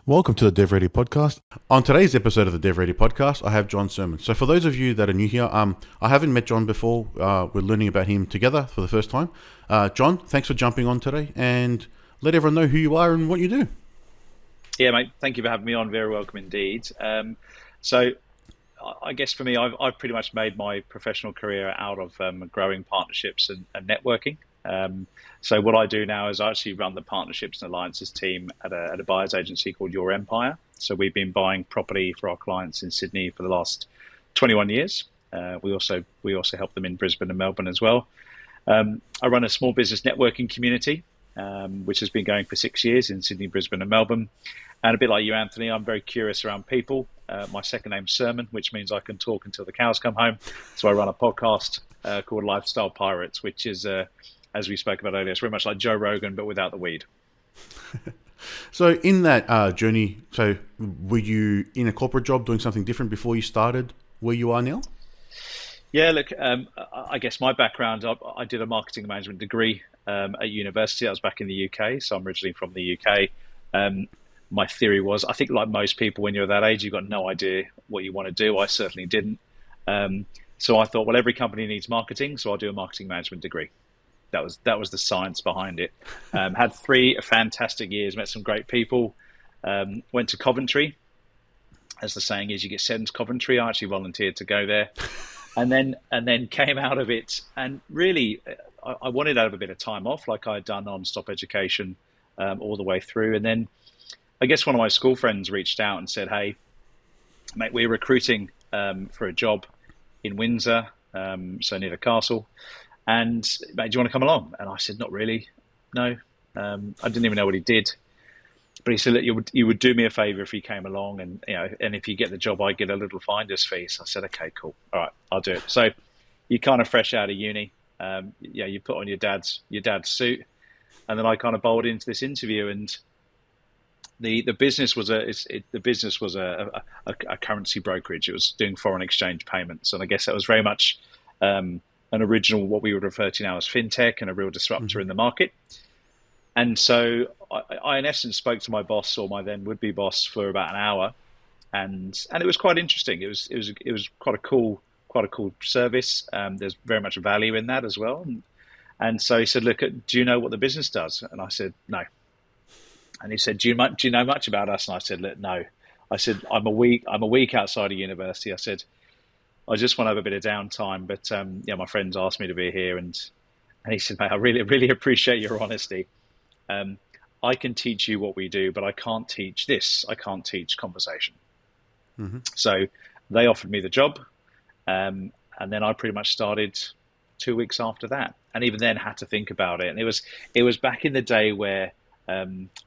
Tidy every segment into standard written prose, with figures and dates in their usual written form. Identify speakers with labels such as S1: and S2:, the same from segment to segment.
S1: Welcome to the DevReady Podcast. On today's episode of the DevReady Podcast, I have John Sermon. So for those of you that are new here, I haven't met John before. We're learning about him together for the first time. John, thanks for jumping on today, and let everyone know who you are and what you do.
S2: Yeah, mate. Thank you for having me on. Very welcome indeed. So I guess for me, I've pretty much made my professional career out of growing partnerships and networking. So what I do now is I actually run the partnerships and alliances team at a buyer's agency called Your Empire. So we've been buying property for our clients in Sydney for the last 21 years. We also help them in Brisbane and Melbourne as well. I run a small business networking community, which has been going for 6 years in Sydney, Brisbane and Melbourne. And a bit like you, Anthony, I'm very curious around people. My second name's Sermon, which means I can talk until the cows come home. So I run a podcast called Lifestyle Pirates, which is, as we spoke about earlier, it's very much like Joe Rogan, but without the weed.
S1: So in that journey, so were you in a corporate job doing something different before you started where you are now?
S2: Yeah, look, I guess my background, I did a marketing and management degree at university. I was back in the UK, so I'm originally from the UK. My theory was, I think like most people, when you're that age, you've got no idea what you want to do. I certainly didn't. So I thought, well, every company needs marketing, so I'll do a marketing management degree. That was the science behind it. Had 3 fantastic years, met some great people, went to Coventry. As the saying is, you get sent to Coventry. I actually volunteered to go there. And then came out of it, and really, I wanted to have a bit of time off, like I had done non-stop education all the way through. And then I guess one of my school friends reached out and said, "Hey, mate, we're recruiting for a job in Windsor, so near the castle. And mate, do you want to come along?" And I said, "Not really, no." I didn't even know what he did. But he said, "Look, you would do me a favour if you came along, and and if you get the job, I get a little finder's fee." So I said, "Okay, cool, all right, I'll do it." So you're kind of fresh out of uni, you put on your dad's suit, and then I kind of bowled into this interview, and the business was a currency brokerage. It was doing foreign exchange payments, and I guess that was very much an original, what we would refer to now as Fintech, and a real disruptor in the market. And so I in essence spoke to my boss, or my then would-be boss, for about an hour, and it was quite interesting. It was quite a cool service. There's very much value in that as well. And so he said, "Look, do you know what the business does?" And I said, "No." And he said, "Do you know much about us?" And I said, "Look, no." I said, I'm a week outside of university. I said, "I just want to have a bit of downtime, but my friends asked me to be here." And he said, "Mate, I really, really appreciate your honesty. I can teach you what we do, but I can't teach this. I can't teach conversation." Mm-hmm. So they offered me the job, and then I pretty much started 2 weeks after that. And even then had to think about it. And it was back in the day where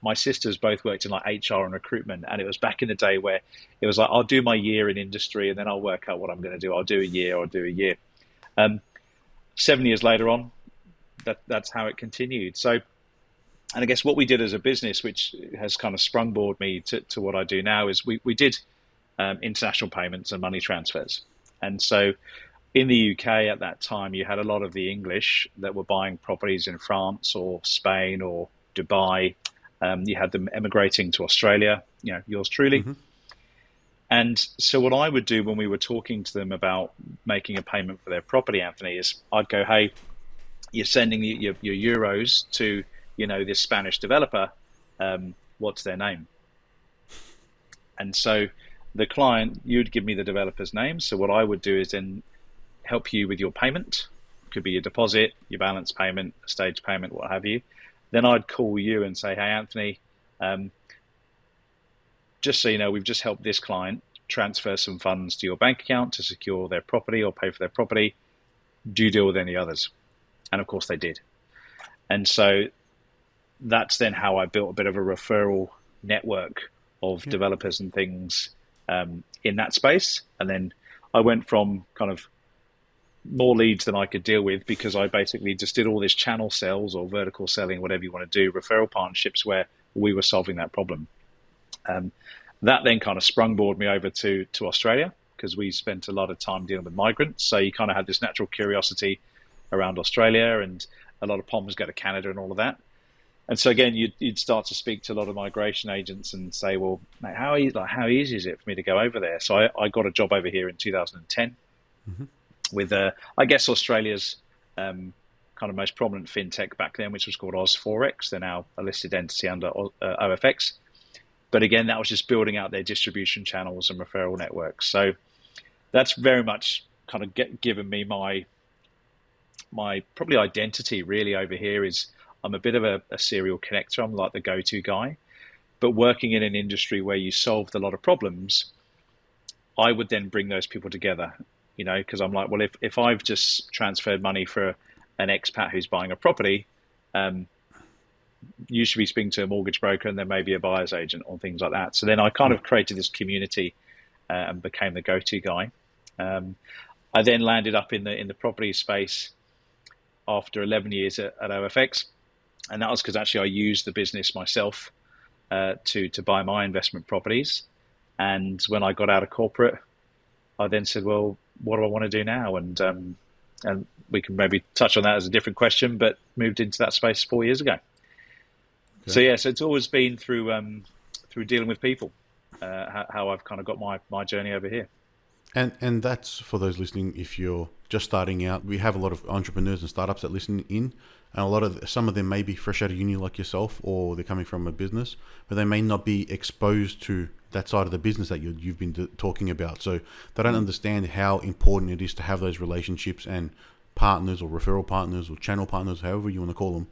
S2: my sisters both worked in like HR and recruitment, and it was back in the day where it was like, I'll do my year in industry and then I'll work out what I'm going to do. I'll do a year. 7 years later on, that's how it continued. So, and I guess what we did as a business, which has kind of sprungboard me to what I do now, is we did international payments and money transfers. And so in the UK at that time, you had a lot of the English that were buying properties in France or Spain or Dubai. You had them emigrating to Australia, yours truly. Mm-hmm. And so what I would do when we were talking to them about making a payment for their property, Anthony, is I'd go, "Hey, you're sending your euros to this Spanish developer, what's their name?" And so the client, you'd give me the developer's name. So what I would do is then help you with your payment. It could be your deposit, your balance payment, a stage payment, what have you. Then I'd call you and say, "Hey, Anthony, just so you know, we've just helped this client transfer some funds to your bank account to secure their property or pay for their property. Do you deal with any others?" And of course they did. And so that's then how I built a bit of a referral network of developers and things in that space. And then I went from kind of more leads than I could deal with, because I basically just did all this channel sales or vertical selling, whatever you want to do, referral partnerships where we were solving that problem. That then kind of sprungboard me over to Australia, because we spent a lot of time dealing with migrants. So you kind of had this natural curiosity around Australia, and a lot of POMs go to Canada and all of that. And so again, you'd start to speak to a lot of migration agents and say, well, mate, how easy is it for me to go over there? So I got a job over here in 2010 with, I guess, Australia's kind of most prominent fintech back then, which was called Oz4X. They're now a listed entity under OFX. But again, that was just building out their distribution channels and referral networks. So that's very much kind of given me my probably identity really over here is I'm a bit of a serial connector. I'm like the go-to guy. But working in an industry where you solved a lot of problems, I would then bring those people together, because I'm like, well, if I've just transferred money for an expat who's buying a property, you should be speaking to a mortgage broker and then maybe a buyer's agent or things like that. So then I kind of created this community and became the go-to guy. I then landed up in the property space after 11 years at OFX. And that was because actually I used the business myself to buy my investment properties. And when I got out of corporate, I then said, well, what do I want to do now? And we can maybe touch on that as a different question, but moved into that space 4 years ago. Okay. So it's always been through dealing with people, how I've kind of got my journey over here.
S1: And that's for those listening. If you're just starting out, we have a lot of entrepreneurs and startups that listen in, and some of them may be fresh out of uni like yourself, or they're coming from a business, but they may not be exposed to that side of the business that you've been talking about. So they don't understand how important it is to have those relationships and partners or referral partners or channel partners, however you want to call them,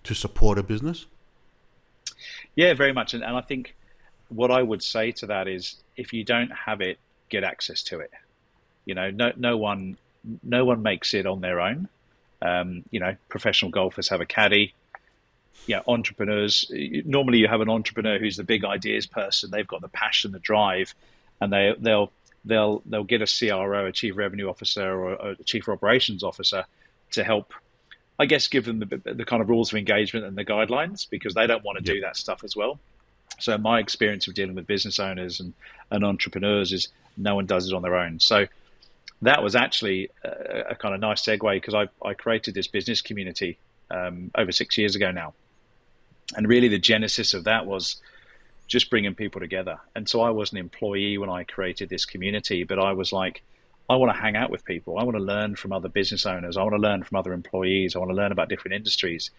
S1: to support a business.
S2: Yeah, very much. And I think what I would say to that is, if you don't have it, get access to it. No one makes it on their own. Professional golfers have a caddy. Entrepreneurs, normally you have an entrepreneur who's the big ideas person. They've got the passion, the drive, and they'll get a CRO, a chief revenue officer, or a chief operations officer to help, I guess, give them the kind of rules of engagement and the guidelines, because they don't want to do that stuff as well. So my experience of dealing with business owners and entrepreneurs is no one does it on their own. So that was actually a kind of nice segue, because I created this business community over 6 years ago now. And really the genesis of that was just bringing people together. And so I was an employee when I created this community, but I was like, I want to hang out with people. I want to learn from other business owners. I want to learn from other employees. I want to learn about different industries.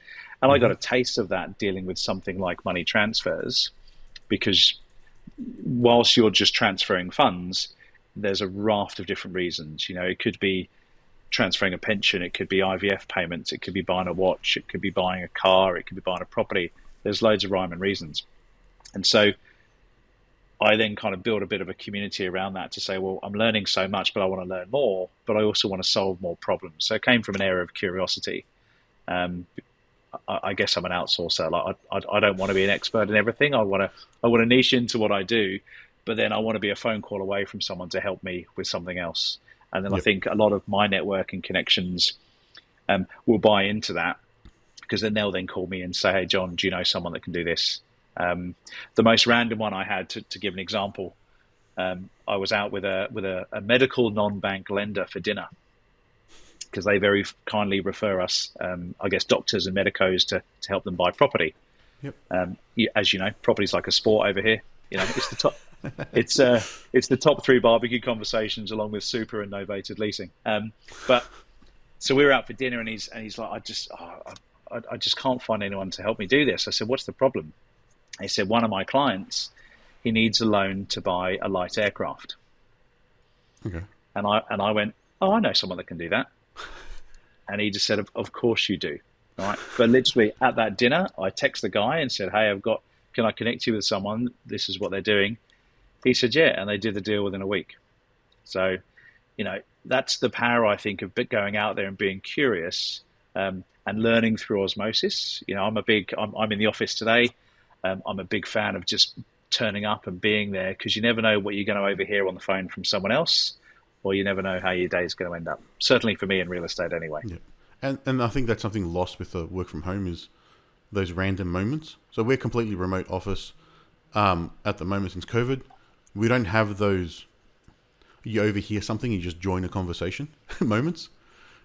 S2: And I got a taste of that dealing with something like money transfers, because whilst you're just transferring funds, there's a raft of different reasons. It could be transferring a pension, it could be IVF payments, it could be buying a watch, it could be buying a car, it could be buying a property. There's loads of rhyme and reasons. And so I then kind of build a bit of a community around that to say, well, I'm learning so much, but I want to learn more, but I also want to solve more problems. So it came from an area of curiosity. I guess I'm an outsourcer. Like I don't want to be an expert in everything. I want to niche into what I do, but then I want to be a phone call away from someone to help me with something else. And then I think a lot of my networking connections will buy into that, because then they'll then call me and say, hey, John, do you know someone that can do this? The most random one I had, to give an example, I was out with a medical non-bank lender for dinner, because they very kindly refer us, I guess, doctors and medicos to help them buy property. As you know, property's like a sport over here. It's the top. It's the top 3 barbecue conversations, along with super and novated leasing. But so we were out for dinner, and he's like, I just can't find anyone to help me do this. I said, what's the problem? He said, one of my clients, he needs a loan to buy a light aircraft.
S1: Okay.
S2: And I went, oh, I know someone that can do that. And he just said, of course you do. Right. But literally at that dinner, I texted the guy and said, hey, can I connect you with someone? This is what they're doing. He said, yeah. And they did the deal within a week. So, that's the power, I think, of going out there and being curious and learning through osmosis. I'm in the office today. I'm a big fan of just turning up and being there, because you never know what you're going to overhear on the phone from someone else, or you never know how your day is going to end up. Certainly for me in real estate anyway.
S1: Yeah. And I think that's something lost with the work from home, is those random moments. So we're completely remote office at the moment since COVID. We don't have those, you overhear something, you just join a conversation moments.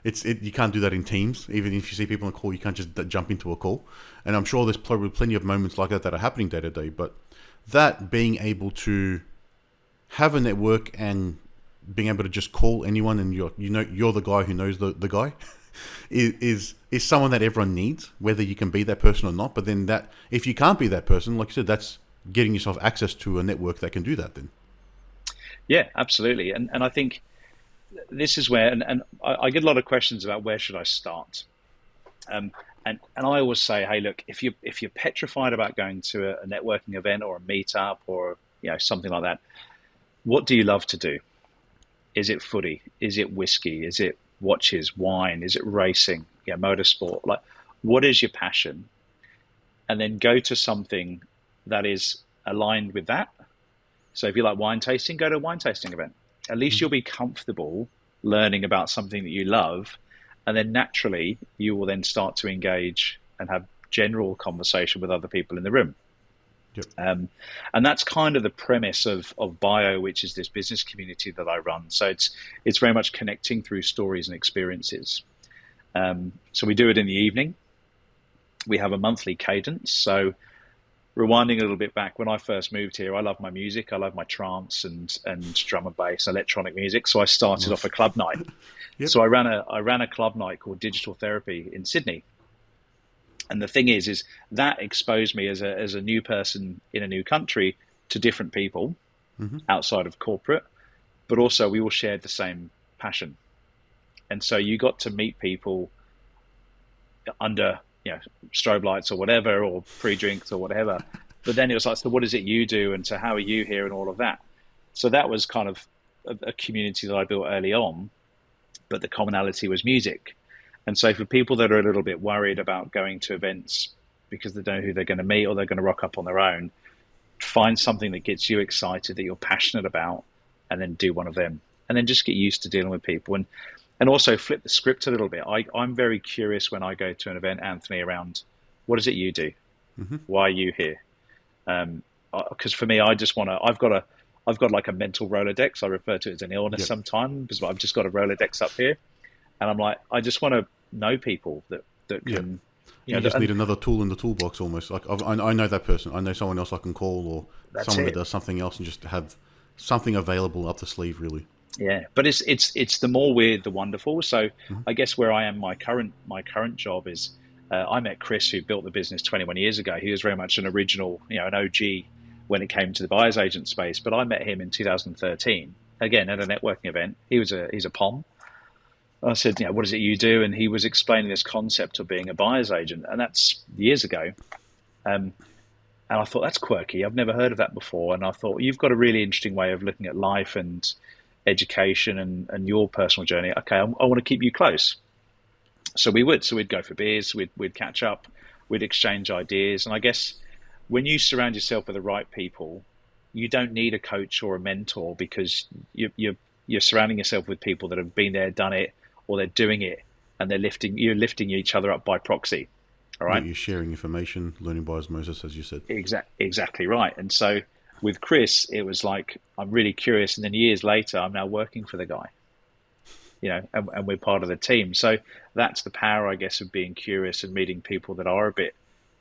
S1: You can't do that in Teams. Even if you see people on a call, you can't just jump into a call. And I'm sure there's probably plenty of moments like that are happening day to day. But that being able to have a network and being able to just call anyone, and you're the guy who knows the guy, is someone that everyone needs, whether you can be that person or not. But then that, if you can't be that person, like you said, that's getting yourself access to a network that can do that then.
S2: Yeah, absolutely. And I think this is where, and I get a lot of questions about where should I start. And I always say, hey, look, if you're petrified about going to a networking event or a meetup or something like that, what do you love to do? Is it footy? Is it whiskey? Is it watches, wine? Is it racing? Motorsport? Like, what is your passion? And then go to something that is aligned with that. So if you like wine tasting, go to a wine tasting event. At least you'll be comfortable learning about something that you love. And then naturally, you will then start to engage and have general conversation with other people in the room.
S1: Yep.
S2: And that's kind of the premise of Bio, which is this business community that I run. So it's very much connecting through stories and experiences. So we do it in the evening. We have a monthly cadence. So rewinding a little bit back, when I first moved here, I love my music. I love my trance and drum and bass, electronic music. So I started off a club night. Yep. So I ran a club night called Digital Therapy in Sydney. And the thing is that exposed me as a new person in a new country to different people outside of corporate, but also we all shared the same passion. And so you got to meet people under strobe lights or whatever, or pre-drinks or whatever. But then it was like, so what is it you do? And so how are you here and all of that? So that was kind of a community that I built early on, but the commonality was music. And so for people that are a little bit worried about going to events because they don't know who they're going to meet or they're going to rock up on their own, find something that gets you excited, that you're passionate about, and then do one of them. And then just get used to dealing with people. And also flip the script a little bit. I'm very curious when I go to an event, Anthony, around what is it you do? Why are you here? Because for me, I just want to, I've got like a mental Rolodex. I refer to it as an illness sometimes, because I've just got a Rolodex up here. And I'm like, I just want to know people that can.
S1: You just need another tool in the toolbox almost. Like I know that person. I know someone else I can call, or someone that does something else, and just have something available up the sleeve, really.
S2: Yeah, but it's the more weird, the wonderful. So I guess where I am, my current job is I met Chris, who built the business 21 years ago. He was very much an original, an OG when it came to the buyer's agent space. But I met him in 2013, again at a networking event. He's a POM. I said, what is it you do? And he was explaining this concept of being a buyer's agent, and that's years ago. And I thought, that's quirky. I've never heard of that before. And I thought, you've got a really interesting way of looking at life and education and your personal journey. Okay, I want to keep you close. So we'd go for beers, we'd catch up, we'd exchange ideas. And I guess when you surround yourself with the right people, you don't need a coach or a mentor, because you're surrounding yourself with people that have been there, done it, or they're doing it, and you're lifting each other up by proxy. All right.
S1: You're sharing information, learning by osmosis, as you said.
S2: Exactly right. And so with Chris, it was like, I'm really curious. And then years later, I'm now working for the guy, and we're part of the team. So that's the power, I guess, of being curious and meeting people that are a bit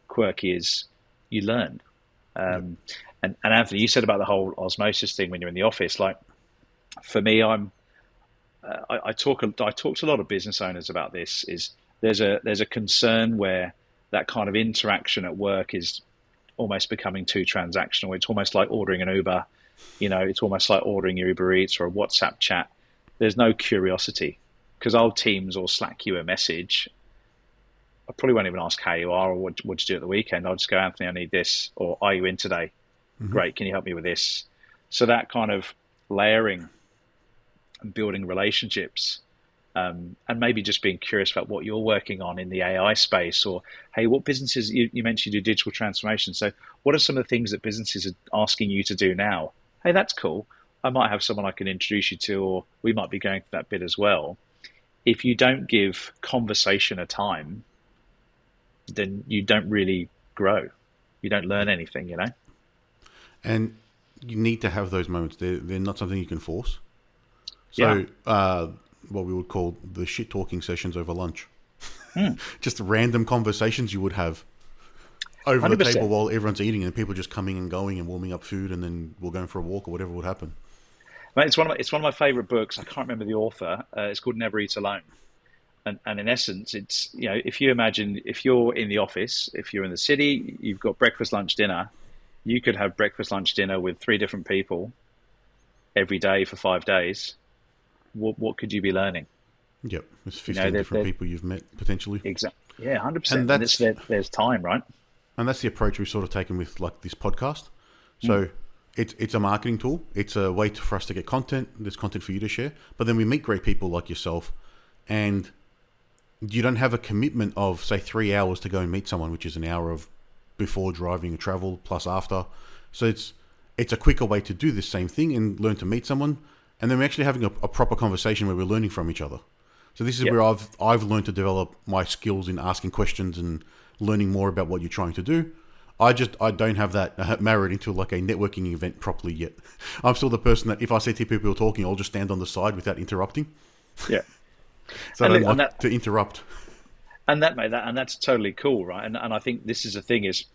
S2: quirky, is you learn. And Anthony, you said about the whole osmosis thing when you're in the office. Like, for me, I talk to a lot of business owners about this. Is there's a concern where that kind of interaction at work is almost becoming too transactional. It's almost like ordering an Uber. It's almost like ordering your Uber Eats or a WhatsApp chat. There's no curiosity, because I'll Teams or Slack you a message. I probably won't even ask how you are or what did you do at the weekend. I'll just go, Anthony, I need this, or are you in today? Great, can you help me with this? So that kind of layering and building relationships, and maybe just being curious about what you're working on in the AI space, or, hey, what businesses, you mentioned you do digital transformation. So what are some of the things that businesses are asking you to do now? Hey, that's cool. I might have someone I can introduce you to, or we might be going for that bit as well. If you don't give conversation a time, then you don't really grow. You don't learn anything,
S1: And you need to have those moments. They're not something you can force. So what we would call the shit talking sessions over lunch. Just random conversations you would have over
S2: 100%.
S1: the table while everyone's eating, and people just coming and going and warming up food, and then we're going for a walk or whatever would happen.
S2: Mate, it's one of my favorite books. I can't remember the author. It's called Never Eat Alone. And in essence, it's, if you imagine, if you're in the office, if you're in the city, you've got breakfast, lunch, dinner, you could have breakfast, lunch, dinner with 3 different people every day for 5 days. What could you be learning?
S1: Yep, there's 15 different people you've met potentially.
S2: Exactly. Yeah, 100%. And there's time, right?
S1: And that's the approach we've sort of taken with like this podcast. So it's a marketing tool. It's a way for us to get content. There's content for you to share. But then we meet great people like yourself, and you don't have a commitment of, say, 3 hours to go and meet someone, which is an hour of before driving and travel plus after. So it's a quicker way to do this same thing and learn to meet someone. And then we're actually having a proper conversation where we're learning from each other. So this is where I've learned to develop my skills in asking questions and learning more about what you're trying to do. I don't have that married into like a networking event properly yet. I'm still the person that if I see 2 people talking, I'll just stand on the side without interrupting.
S2: Yeah.
S1: So I don't like to interrupt.
S2: And that's totally cool, right? And I think this is the thing is,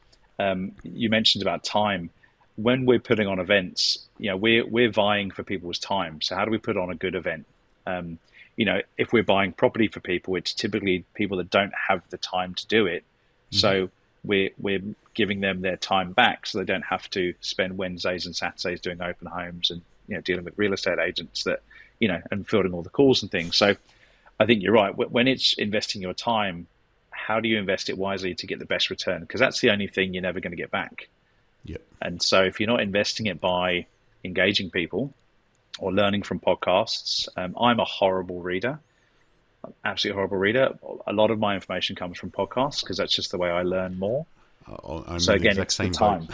S2: you mentioned about time. When we're putting on events, we're vying for people's time. So how do we put on a good event? If we're buying property for people, it's typically people that don't have the time to do it. So we're giving them their time back, so they don't have to spend Wednesdays and Saturdays doing open homes and dealing with real estate agents that and fielding all the calls and things. So I think you're right. When it's investing your time, how do you invest it wisely to get the best return? Because that's the only thing you're never going to get back.
S1: Yep.
S2: And so if you're not investing it by engaging people or learning from podcasts, I'm a horrible reader. Absolutely horrible reader. A lot of my information comes from podcasts because that's just the way I learn more. So again, it's the time.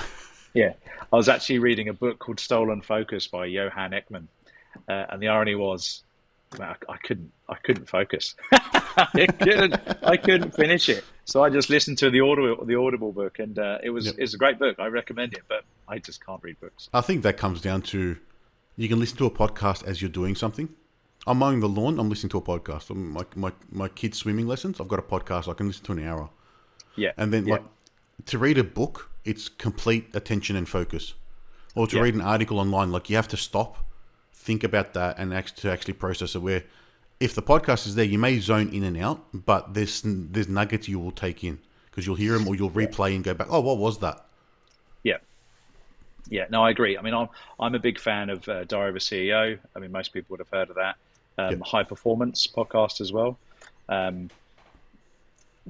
S2: Yeah. I was actually reading a book called Stolen Focus by Johan Ekman. And the irony was, I couldn't focus. I couldn't finish it. So I just listened to the Audible book, and it was a great book. I recommend it, but I just can't read books.
S1: I think that comes down to, you can listen to a podcast as you're doing something. I'm mowing the lawn, I'm listening to a podcast. My kids' swimming lessons, I've got a podcast I can listen to an hour.
S2: Yeah.
S1: And then to read a book, it's complete attention and focus. Or to read an article online, like you have to stop, think about that, and actually process it. Where if the podcast is there, you may zone in and out, but there's nuggets you will take in because you'll hear them or you'll replay and go back, oh, what was that? Yeah.
S2: Yeah, no, I agree. I mean, I'm a big fan of Diary of a CEO. I mean, most people would have heard of that. High Performance podcast as well. The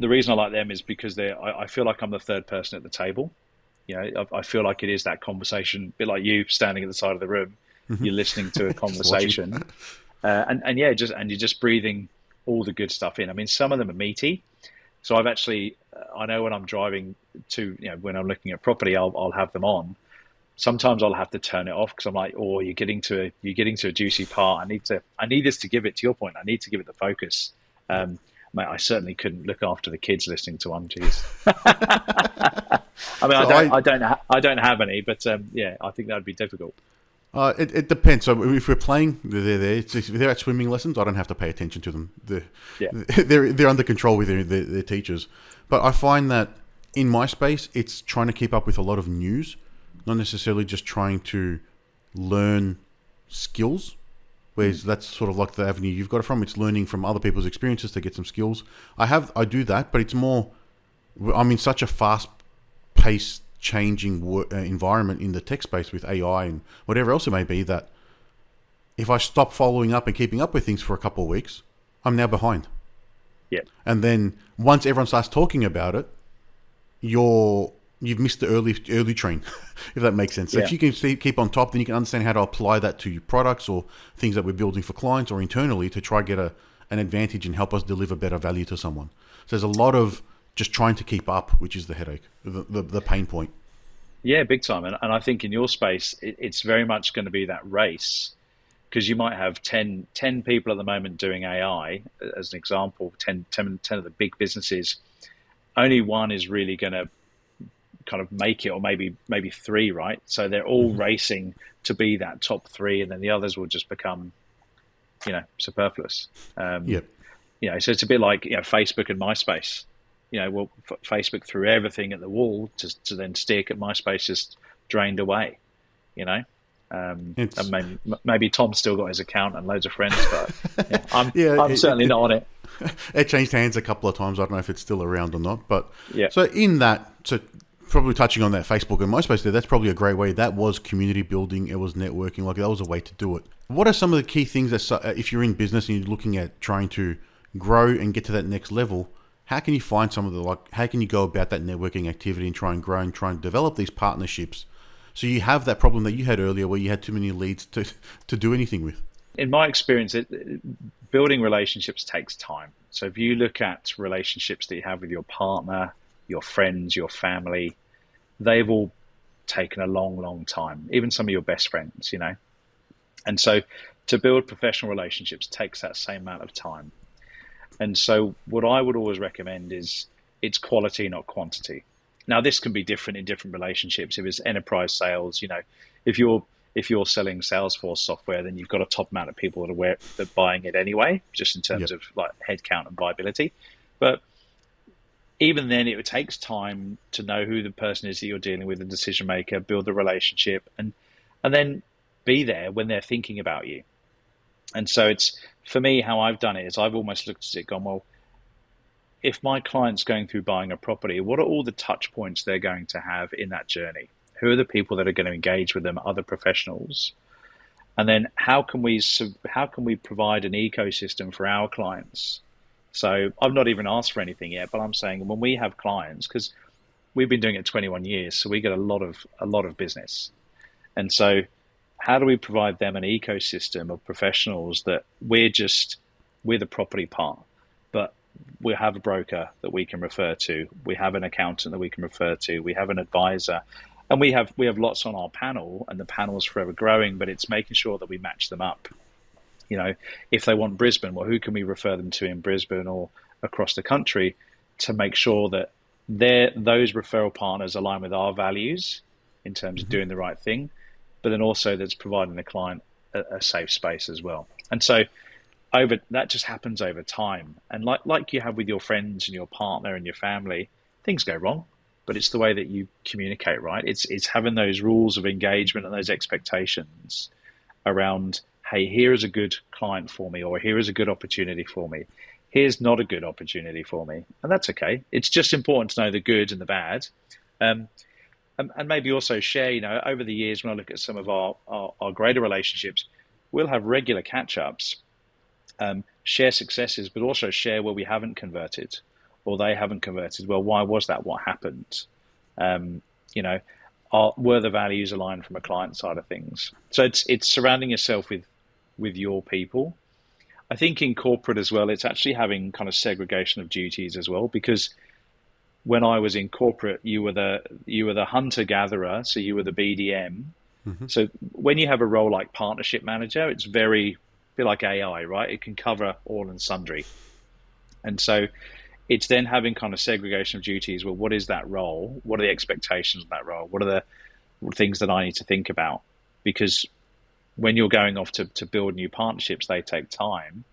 S2: reason I like them is because I feel like I'm the third person at the table. I feel like it is that conversation, a bit like you standing at the side of the room. You're listening to a conversation, and you're just breathing all the good stuff in. I mean, some of them are meaty. So I know when I'm driving to, when I'm looking at property, I'll have them on. Sometimes I'll have to turn it off because I'm like, oh, you're getting to a juicy part. I need this to give it, to your point, I need to give it the focus. Mate, I certainly couldn't look after the kids listening to one. Jeez. I mean, I don't have any, but I think that would be difficult.
S1: It depends. So if we're playing, they're there. If they're at swimming lessons, I don't have to pay attention to them. They're under control with their teachers. But I find that in my space, it's trying to keep up with a lot of news, not necessarily just trying to learn skills. Whereas that's sort of like the avenue you've got it from. It's learning from other people's experiences to get some skills. I do that, but it's more, I'm in such a fast-paced, changing environment in the tech space with AI and whatever else it may be, that if I stop following up and keeping up with things for a couple of weeks, I'm now behind.
S2: Yeah.
S1: And then once everyone starts talking about it, you've missed the early train, if that makes sense. So if you can keep on top, then you can understand how to apply that to your products or things that we're building for clients or internally to try get an advantage and help us deliver better value to someone. So there's a lot of just trying to keep up, which is the headache, the pain point. Yeah,
S2: big time. And I think in your space, it's very much going to be that race, because you might have 10 people at the moment doing AI, as an example, 10 of the big businesses. Only one is really going to kind of make it, or maybe 3, right? So they're all racing to be that top 3, and then the others will just become superfluous.
S1: Yep.
S2: So it's a bit like Facebook and MySpace. Facebook threw everything at the wall to then stick, and MySpace just drained away. And maybe Tom's still got his account and loads of friends, but I'm certainly not on it.
S1: It changed hands a couple of times. I don't know if it's still around or not, but
S2: yeah.
S1: So probably touching on that Facebook and MySpace there, that's probably a great way. That was community building. It was networking. Like that was a way to do it. What are some of the key things that if you're in business and you're looking at trying to grow and get to that next level, how can you find some of how can you go about that networking activity and try and grow and try and develop these partnerships so you have that problem that you had earlier where you had too many leads to do anything with?
S2: In my experience, building relationships takes time. So if you look at relationships that you have with your partner, your friends, your family, they've all taken a long, long time, even some of your best friends, And so to build professional relationships takes that same amount of time. And so what I would always recommend is it's quality, not quantity. Now, this can be different in different relationships. If it's enterprise sales, if you're selling Salesforce software, then you've got a top amount of people that are buying it anyway, just in terms of like headcount and viability. But even then, it takes time to know who the person is that you're dealing with, the decision maker, build the relationship, and then be there when they're thinking about you. And so it's, for me, how I've done it is I've almost looked at it gone, well, if my client's going through buying a property, what are all the touch points they're going to have in that journey? Who are the people that are going to engage with them, other professionals? And then how can we provide an ecosystem for our clients? So I've not even asked for anything yet, but I'm saying when we have clients, because we've been doing it 21 years, so we get a lot of business. And so how do we provide them an ecosystem of professionals that we're the property part, but we have a broker that we can refer to, we have an accountant that we can refer to, we have an advisor, and we have lots on our panel, and the panel is forever growing, but it's making sure that we match them up. If they want Brisbane, well, who can we refer them to in Brisbane or across the country to make sure that those referral partners align with our values in terms of doing the right thing, but then also that's providing the client a safe space as well. And so that just happens over time. And like you have with your friends and your partner and your family, things go wrong, but it's the way that you communicate, right? It's having those rules of engagement and those expectations around, hey, here is a good client for me, or here is a good opportunity for me. Here's not a good opportunity for me. And that's okay. It's just important to know the good and the bad. And maybe also share, over the years, when I look at some of our greater relationships, we'll have regular catch-ups, share successes, but also share where we haven't converted or they haven't converted. Well, why was that? What happened? Were the values aligned from a client side of things? So it's surrounding yourself with your people. I think in corporate as well, it's actually having kind of segregation of duties as well, because when I was in corporate, you were the hunter gatherer, so you were the BDM. Mm-hmm. So when you have a role like partnership manager, it's a bit like AI, right? It can cover all and sundry. And so it's then having kind of segregation of duties. Well, what is that role? What are the expectations of that role? What are the things that I need to think about? Because when you're going off to build new partnerships, they take time.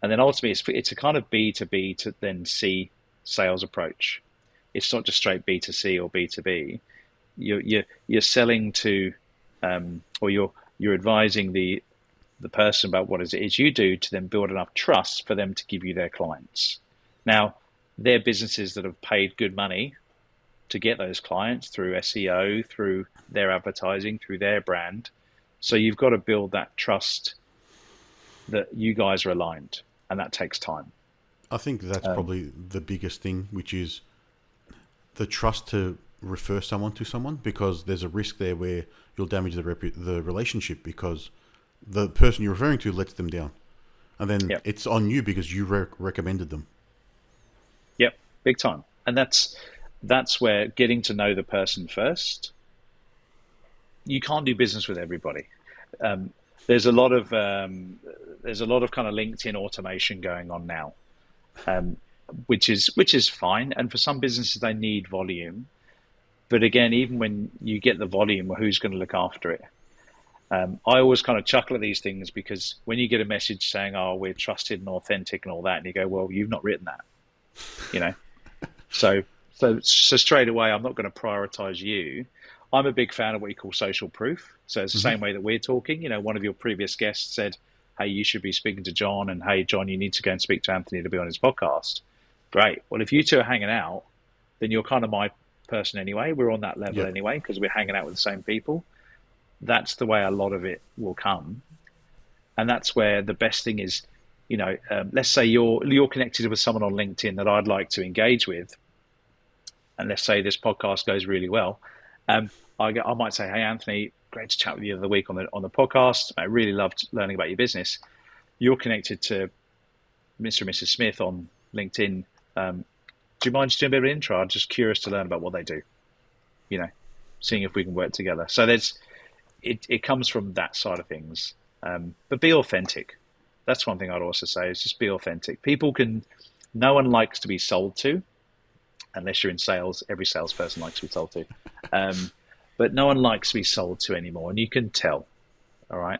S2: And then ultimately, it's a kind of B2B to then C sales approach. It's not just straight B2C or B2B. You're selling to, or you're advising the person about what it is you do to then build enough trust for them to give you their clients. Now, they're businesses that have paid good money to get those clients through SEO, through their advertising, through their brand. So you've got to build that trust that you guys are aligned, and that takes time.
S1: I think that's probably the biggest thing, which is the trust to refer someone to someone, because there's a risk there where you'll damage the relationship because the person you're referring to lets them down. And then it's on you because you recommended them.
S2: Yep, big time. And that's where getting to know the person first. You can't do business with everybody. There's a lot of kind of LinkedIn automation going on now, which is fine. And for some businesses, they need volume. But again, even when you get the volume, who's going to look after it? I always kind of chuckle at these things because when you get a message saying, "Oh, we're trusted and authentic and all that," and you go, "Well, you've not written that," you know. So straight away, I'm not going to prioritize you. I'm a big fan of what you call social proof. So it's the same way that we're talking. You know, one of your previous guests said, "Hey, you should be speaking to John," and "Hey, John, you need to go and speak to Anthony to be on his podcast." Great. Well, if you two are hanging out, then you're kind of my person anyway. We're on that level anyway because we're hanging out with the same people. That's the way a lot of it will come, and that's where the best thing is. You know, let's say you're connected with someone on LinkedIn that I'd like to engage with, and let's say this podcast goes really well. I might say, "Hey, Anthony, great to chat with you the other week on the podcast. I really loved learning about your business. You're connected to Mr. and Mrs. Smith on LinkedIn. Do you mind just doing a bit of an intro? I'm just curious to learn about what they do. You know, seeing if we can work together." So it comes from that side of things. But be authentic. That's one thing I'd also say is just be authentic. No one likes to be sold to, unless you're in sales. Every salesperson likes to be sold to. But no one likes to be sold to anymore, and you can tell. All right.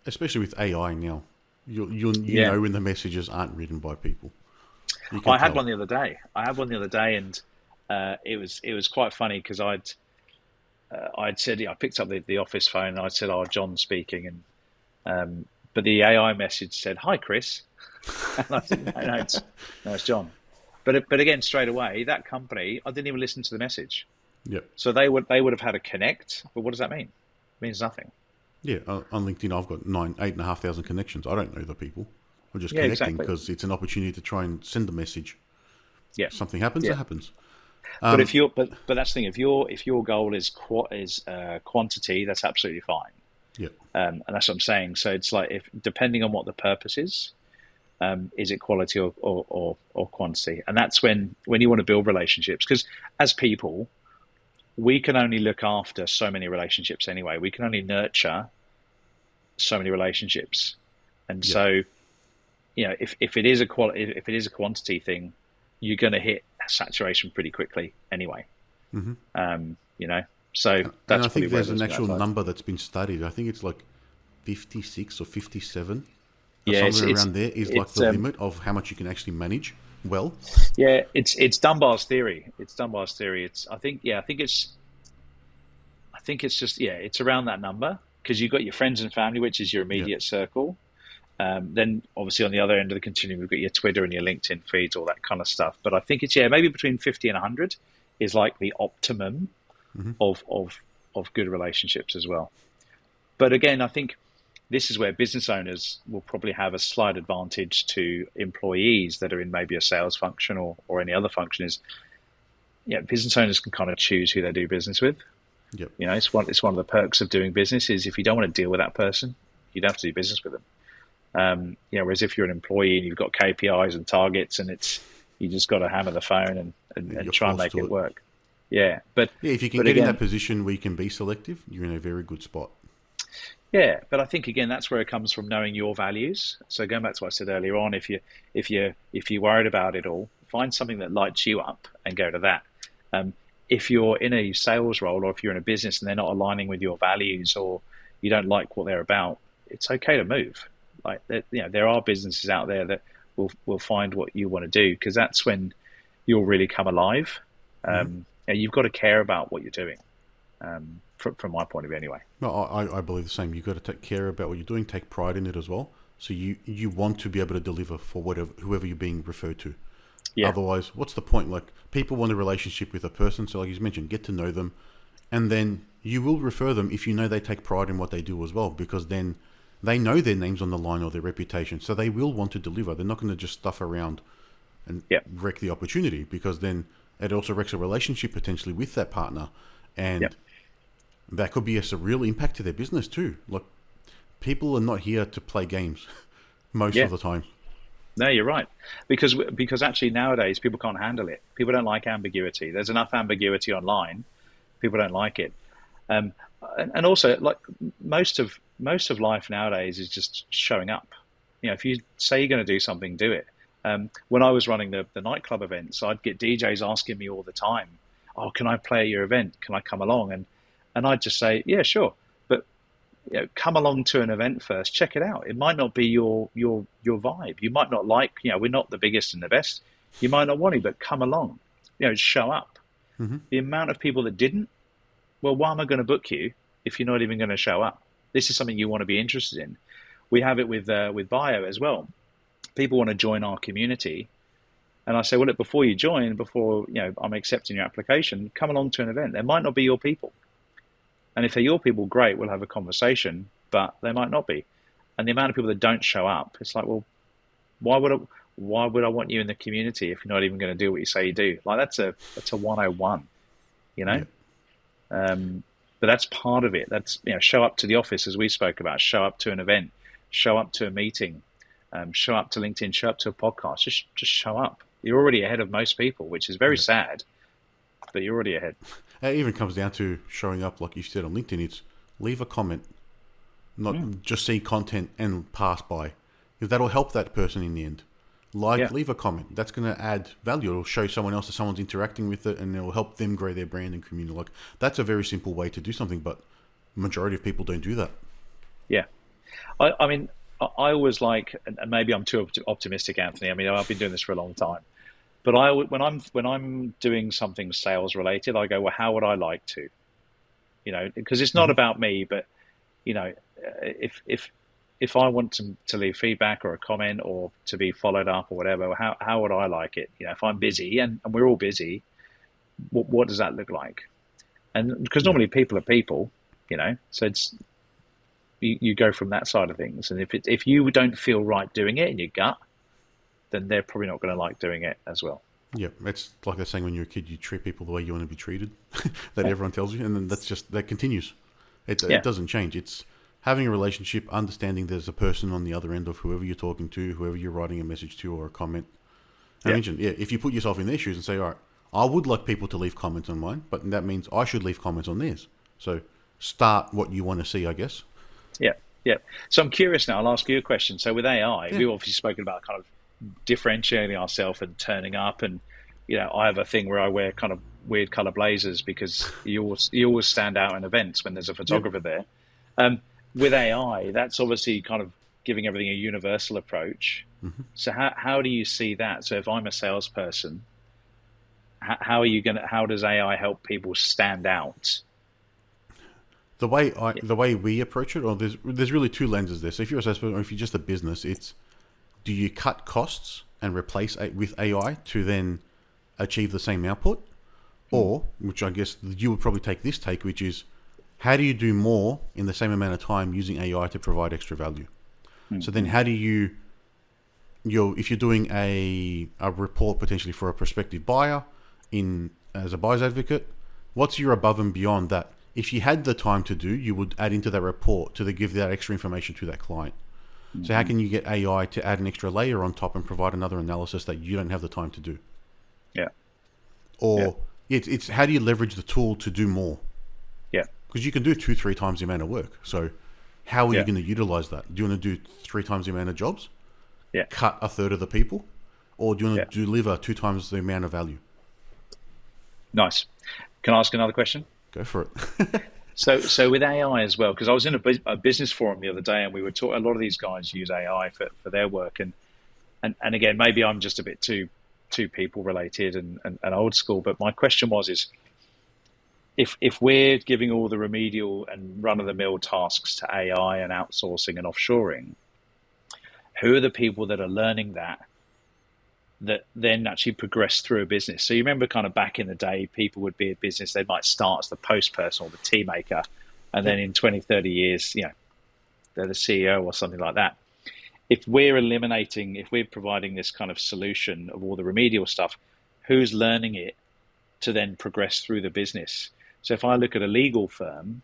S1: Especially with AI now, you know when the messages aren't written by people.
S2: I had one the other day. And it was quite funny because I'd said, I picked up the office phone and I said, "Oh, John's speaking," and but the AI message said, "Hi, Chris," and I said, "No, it's John." But again, straight away, that company, I didn't even listen to the message.
S1: Yep.
S2: So they would have had a connect, but what does that mean? It means nothing.
S1: Yeah, on LinkedIn, I've got 8,500 connections. I don't know the people. I'm just connecting because it's an opportunity to try and send a message.
S2: Yeah.
S1: If something happens, it happens.
S2: But that's the thing. If your goal is quantity, that's absolutely fine.
S1: Yeah.
S2: And that's what I'm saying. So it's like depending on what the purpose is it quality or quantity? And that's when you want to build relationships, because as people, we can only look after so many relationships anyway. We can only nurture so many relationships, and so you know if it is a quantity thing, you're going to hit saturation pretty quickly anyway. You know, so that's.
S1: And I think there's an actual number that's been studied. I think it's like 56 or 57. Somewhere around there is like the limit of how much you can actually manage well.
S2: Yeah, it's Dunbar's theory. I think it's just it's around that number, because you've got your friends and family, which is your immediate circle. Then obviously on the other end of the continuum, you've got your Twitter and your LinkedIn feeds, all that kind of stuff. But I think it's maybe between 50 and 100 is like the optimum of good relationships as well. But again, I think this is where business owners will probably have a slight advantage to employees that are in maybe a sales function or any other function. Is business owners can kind of choose who they do business with.
S1: Yep.
S2: You know, it's one of the perks of doing business is if you don't want to deal with that person, you don't have to do business with them. Whereas if you're an employee and you've got KPIs and targets, and you just got to hammer the phone and try and make it work. Yeah, but
S1: if you can get in that position where you can be selective, you're in a very good spot.
S2: Yeah, but I think again that's where it comes from, knowing your values. So going back to what I said earlier on, if you're worried about it all, find something that lights you up and go to that. If you're in a sales role or if you're in a business and they're not aligning with your values or you don't like what they're about, it's okay to move. Like there are businesses out there that will find what you want to do, because that's when you'll really come alive. You've got to care about what you're doing. From my point of view, anyway. No,
S1: I believe the same. You've got to take care about what you're doing, take pride in it as well. So you want to be able to deliver for whoever you're being referred to. Yeah. Otherwise, what's the point? Like, people want a relationship with a person, so like you mentioned, get to know them, and then you will refer them if you know they take pride in what they do as well, because then they know their name's on the line or their reputation, so they will want to deliver. They're not going to just stuff around and wreck the opportunity, because then it also wrecks a relationship potentially with that partner, and that could be a real impact to their business too. Like, people are not here to play games most of the time.
S2: No, you're right. Because actually nowadays people can't handle it. People don't like ambiguity. There's enough ambiguity online. People don't like it. And also, like, most of life nowadays is just showing up. If you say you're going to do something, do it. When I was running the nightclub events, I'd get DJs asking me all the time, "Oh, can I play at your event? Can I come along?" And I'd just say, "Yeah, sure." But come along to an event first, check it out. It might not be your vibe. You might not like, we're not the biggest and the best. You might not want to, but come along, show up.
S1: Mm-hmm.
S2: The amount of people that didn't, well, why am I going to book you if you're not even going to show up? This is something you want to be interested in. We have it with Bio as well. People want to join our community. And I say, well, look, before you join, before I'm accepting your application, come along to an event. They might not be your people. And if they're your people, great, we'll have a conversation, but they might not be. And the amount of people that don't show up, it's like, well, why would I want you in the community if you're not even going to do what you say you do? Like that's a 101,
S1: Yeah.
S2: But that's part of it. That's, show up to the office, as we spoke about, show up to an event, show up to a meeting, show up to LinkedIn, show up to a podcast, just show up. You're already ahead of most people, which is very sad, but you're already ahead.
S1: It even comes down to showing up, like you said on LinkedIn. It's leave a comment, not just see content and pass by, because that'll help that person in the end. Leave a comment. That's going to add value. It'll show someone else that someone's interacting with it, and it'll help them grow their brand and community. Like that's a very simple way to do something, but majority of people don't do that.
S2: Yeah, I mean, I always like, and maybe I'm too optimistic, Anthony. I mean, I've been doing this for a long time. But when I'm doing something sales related, I go, well, how would I like to? Because it's not about me, but if I want to leave feedback or a comment or to be followed up or whatever, how would I like it? If I'm busy and we're all busy, what does that look like? And because normally people are people, so it's you go from that side of things. And if you don't feel right doing it in your gut, then they're probably not going to like doing it as well.
S1: Yeah, it's like they're saying when you're a kid, you treat people the way you want to be treated, that everyone tells you, and then that continues. It doesn't change. It's having a relationship, understanding there's a person on the other end of whoever you're talking to, whoever you're writing a message to or a comment. I mentioned, if you put yourself in their shoes and say, all right, I would like people to leave comments on mine, but that means I should leave comments on theirs. So start what you want to see, I guess.
S2: Yeah. So I'm curious now, I'll ask you a question. So with AI, we've obviously spoken about kind of differentiating ourselves and turning up, and I have a thing where I wear kind of weird color blazers because you always stand out in events when there's a photographer there. With AI, that's obviously kind of giving everything a universal approach. Mm-hmm. So how do you see that? So if I'm a salesperson, how does AI help people stand out?
S1: The way we approach it, or there's really two lenses there. So if you're a salesperson or if you're just a business, it's do you cut costs and replace with AI to then achieve the same output? Or, which I guess you would probably take this take, which is how do you do more in the same amount of time using AI to provide extra value? Mm-hmm. So then how do if you're doing a report potentially for a prospective buyer as a buyer's advocate, what's your above and beyond that? If you had the time to do, you would add into that report to give that extra information to that client. Mm-hmm. So how can you get AI to add an extra layer on top and provide another analysis that you don't have the time to do?
S2: Yeah.
S1: Or it's how do you leverage the tool to do more?
S2: Yeah.
S1: Because you can do 2-3 times the amount of work. So how are you going to utilize that? Do you want to do 3 times the amount of jobs?
S2: Yeah.
S1: Cut a third of the people? Or do you want to deliver 2 times the amount of value?
S2: Nice. Can I ask another question?
S1: Go for it.
S2: So with AI as well, because I was in a business forum the other day, and we were talking. A lot of these guys use AI for their work, and again, maybe I'm just a bit too people related and old school. But my question is if we're giving all the remedial and run of the mill tasks to AI and outsourcing and offshoring, who are the people that are learning that then actually progress through a business? So you remember kind of back in the day, people would be a business, they might start as the post person or the tea maker, and then in 20, 30 years, they're the CEO or something like that. If we're providing this kind of solution of all the remedial stuff, who's learning it to then progress through the business? So if I look at a legal firm,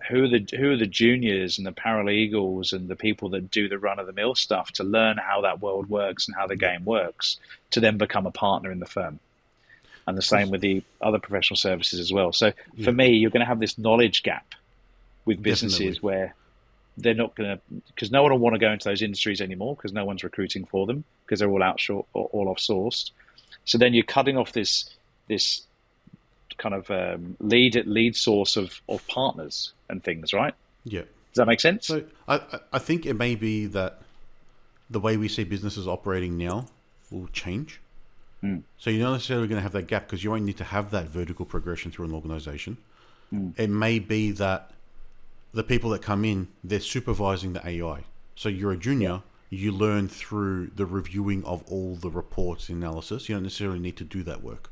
S2: who are the juniors and the paralegals and the people that do the run-of-the-mill stuff to learn how that world works and how the game works to then become a partner in the firm? And the same with the other professional services as well. So for me, you're going to have this knowledge gap with businesses where they're not going to, because no one will want to go into those industries anymore because no one's recruiting for them because they're all all off-sourced. So then you're cutting off this kind of lead source of partners and things, right?
S1: Yeah.
S2: Does that make sense?
S1: So I think it may be that the way we see businesses operating now will change. So you're not necessarily going to have that gap because you won't need to have that vertical progression through an organization. It may be that the people that come in, they're supervising the AI. So you're a junior, you learn through the reviewing of all the reports and analysis. You don't necessarily need to do that work.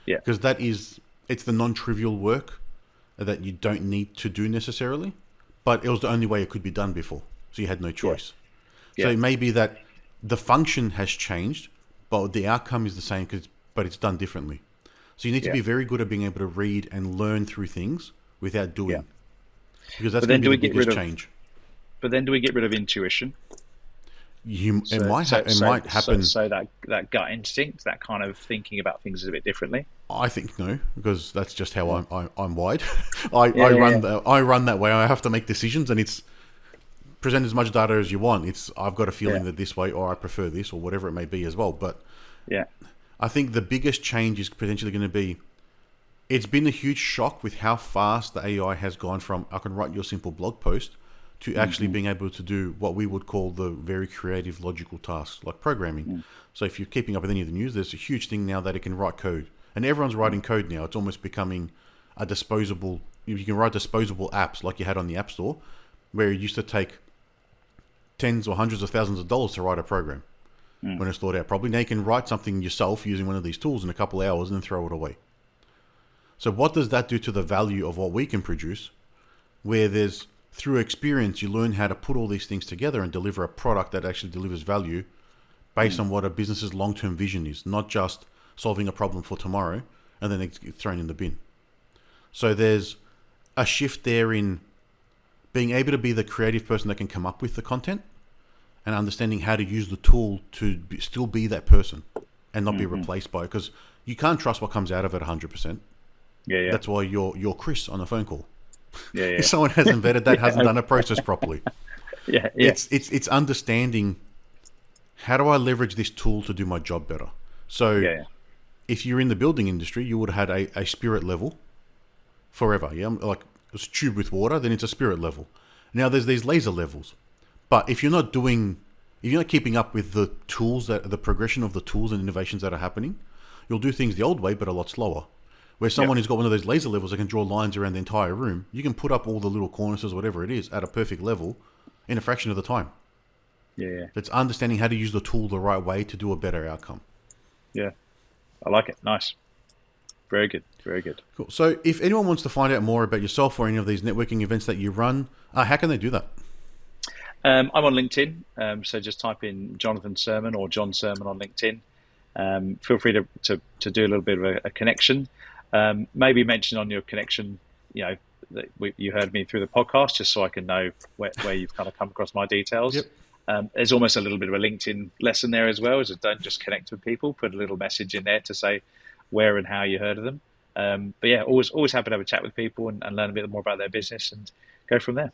S2: Yeah.
S1: Because it's the non-trivial work that you don't need to do necessarily, but it was the only way it could be done before. So you had no choice. So it may be that the function has changed, but the outcome is the same, but it's done differently. So you need to be very good at being able to read and learn through things without doing. Because that's going to be the biggest change.
S2: But then do we get rid of intuition?
S1: It might happen.
S2: So that gut instinct, that kind of thinking about things a bit differently.
S1: I think no, because that's just how I'm wired. I run that way. I have to make decisions, and it's present as much data as you want. I've got a feeling that this way, or I prefer this, or whatever it may be as well. But I think the biggest change is potentially going to be. It's been a huge shock with how fast the AI has gone from I can write your simple blog post to actually being able to do what we would call the very creative, logical tasks like programming. So if you're keeping up with any of the news, there's a huge thing now that it can write code, and everyone's writing code now. It's almost becoming a disposable. You can write disposable apps like you had on the App Store, where it used to take tens or hundreds of thousands of dollars to write a program when it's thought out properly. Now you can write something yourself using one of these tools in a couple of hours and then throw it away. So what does that do to the value of what we can produce, where there's, through experience, you learn how to put all these things together and deliver a product that actually delivers value based on what a business's long-term vision is, not just solving a problem for tomorrow and then it's thrown in the bin. So there's a shift there in being able to be the creative person that can come up with the content and understanding how to use the tool to still be that person and not be replaced by it, because you can't trust what comes out of it 100%. That's why you're Chris on a phone call. If someone hasn't vetted that, hasn't done a process properly. It's understanding, how do I leverage this tool to do my job better? So if you're in the building industry, you would have had a spirit level forever. Like it's tube with water, then it's a spirit level. Now there's these laser levels. But if you're not keeping up with the tools, the progression of the tools and innovations that are happening, you'll do things the old way, but a lot slower. Where someone who's got one of those laser levels that can draw lines around the entire room, you can put up all the little cornices, whatever it is, at a perfect level in a fraction of the time. It's understanding how to use the tool the right way to do a better outcome.
S2: I like it. Nice. Very good. Very good.
S1: Cool. So if anyone wants to find out more about yourself or any of these networking events that you run, how can they do that?
S2: I'm on LinkedIn, so just type in Jonathan Sermon or John Sermon on LinkedIn. Feel free to do a little bit of a connection. Maybe mention on your connection, that you heard me through the podcast, just so I can know where you've kind of come across my details. There's almost a little bit of a LinkedIn lesson there as well, is that don't just connect with people, put a little message in there to say where and how you heard of them. But yeah, always happy to have a chat with people and learn a bit more about their business and go from there.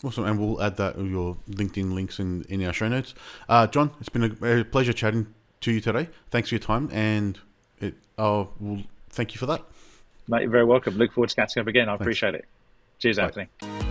S1: Awesome, and we'll add your LinkedIn links in our show notes. John, it's been a pleasure chatting to you today. Thanks for your time, and we'll thank you for that.
S2: Mate, you're very welcome. Look forward to catching up again. I appreciate it. Cheers,
S1: Bye.
S2: Anthony.